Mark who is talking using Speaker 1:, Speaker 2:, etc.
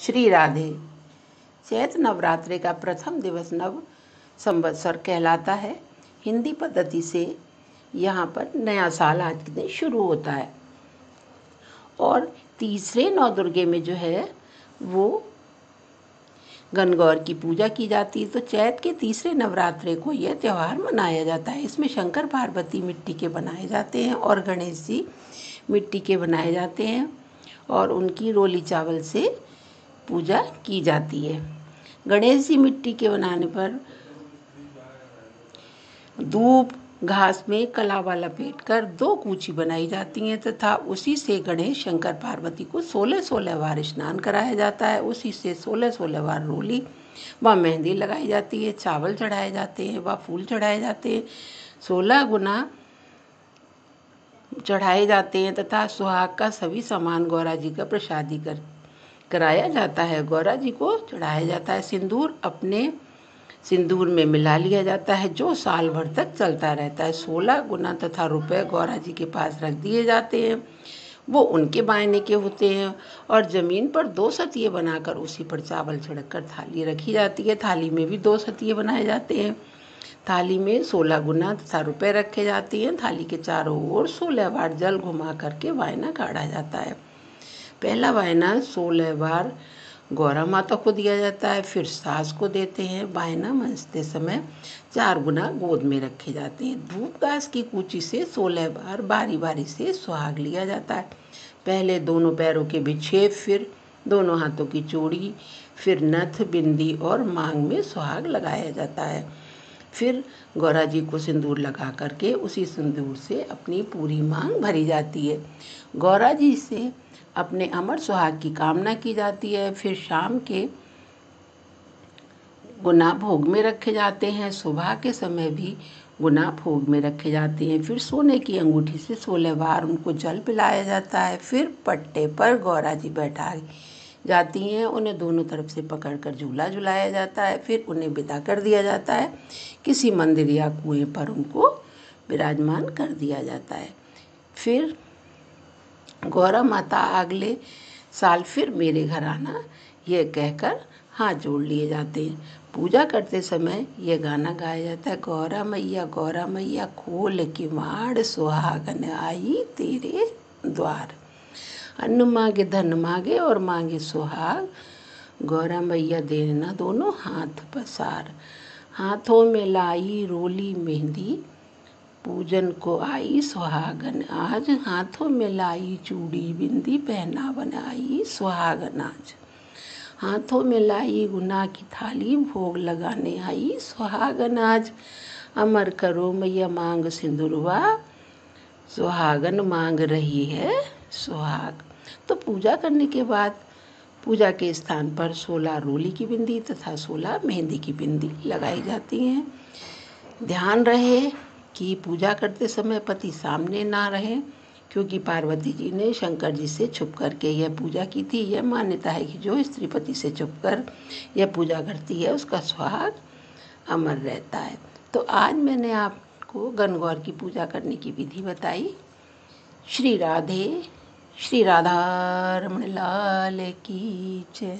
Speaker 1: श्री राधे। चैत्र नवरात्रि का प्रथम दिवस नव संवत्सर कहलाता है। हिंदी पद्धति से यहाँ पर नया साल आज के दिन शुरू होता है और तीसरे नवदुर्गे में जो है वो गणगौर की पूजा की जाती है। तो चैत्र के तीसरे नवरात्रि को यह त्यौहार मनाया जाता है। इसमें शंकर पार्वती मिट्टी के बनाए जाते हैं और गणेश जी मिट्टी के बनाए जाते हैं और उनकी रोली चावल से पूजा की जाती है। गणेश जी मिट्टी के बनाने पर धूप घास में कलावा लपेटकर 2 कूची बनाई जाती हैं तथा उसी से गणेश शंकर पार्वती को 16-16 बार स्नान कराया जाता है। उसी से 16-16 बार रोली व मेहंदी लगाई जाती है, चावल चढ़ाए जाते हैं व फूल चढ़ाए जाते हैं, 16 गुना चढ़ाए जाते हैं तथा सुहाग का सभी सामान गौरा जी का प्रसादी कराया जाता है। गौरा जी को चढ़ाया जाता है। सिंदूर अपने सिंदूर में मिला लिया जाता है जो साल भर तक चलता रहता है। 16 गुना तथा रुपए गौरा जी के पास रख दिए जाते हैं, वो उनके बायने के होते हैं और ज़मीन पर 2 सतिये बनाकर उसी पर चावल छिड़ककर थाली रखी जाती है। थाली में भी 2 सतिये बनाए जाते हैं। थाली में 16 गुना तथा रुपए रखे जाते हैं। थाली के चारों ओर 16 बार जल घुमा करके वायना काढ़ा जाता है। पहला वायना 16 बार गौरा माता को दिया जाता है, फिर सास को देते हैं। वायना मंजते समय 4 गुना गोद में रखे जाते हैं। धूप घास की कूची से 16 बार बारी बारी से सुहाग लिया जाता है। पहले दोनों पैरों के बिछेप, फिर दोनों हाथों की चूड़ी, फिर नथ, बिंदी और मांग में सुहाग लगाया जाता है। फिर गौरा जी को सिंदूर लगा करके उसी सिंदूर से अपनी पूरी मांग भरी जाती है। गौरा जी से अपने अमर सुहाग की कामना की जाती है। फिर शाम के गुना भोग में रखे जाते हैं। सुबह के समय भी गुना भोग में रखे जाते हैं। फिर सोने की अंगूठी से 16 बार उनको जल पिलाया जाता है। फिर पट्टे पर गौरा जी बैठाई जाती हैं। उन्हें दोनों तरफ से पकड़कर झूला झुलाया जाता है। फिर उन्हें विदा कर दिया जाता है। किसी मंदिर या कुएं पर उनको विराजमान कर दिया जाता है। फिर गौरा माता अगले साल फिर मेरे घर आना, यह कहकर हाथ जोड़ लिए जाते हैं। पूजा करते समय यह गाना गाया जाता है, गौरा मैया खोल किवाड़, सुहागन आई तेरे द्वार। अन्न मांगे धन मांगे और मांगे सुहाग, गौरा मैया देना दोनों हाथ पसार। हाथों में लाई रोली मेहंदी, पूजन को आई सुहागन आज। हाथों में लाई चूड़ी बिंदी, पहनावन आई सुहागन आज। हाथों में लाई गुना की थाली, भोग लगाने आई सुहागन आज। अमर करो मैया मांग सिंदूरवा, सुहागन मांग रही है सुहाग। तो पूजा करने के बाद पूजा के स्थान पर 16 रोली की बिंदी तथा 16 मेहंदी की बिंदी लगाई जाती हैं। ध्यान रहे कि पूजा करते समय पति सामने ना रहे, क्योंकि पार्वती जी ने शंकर जी से छुप करके यह पूजा की थी। यह मान्यता है कि जो स्त्री पति से छुपकर यह पूजा करती है उसका सुहाग अमर रहता है। तो आज मैंने आपको गणगौर की पूजा करने की विधि बताई। श्री राधे। श्री राधा रमण लाल की जय।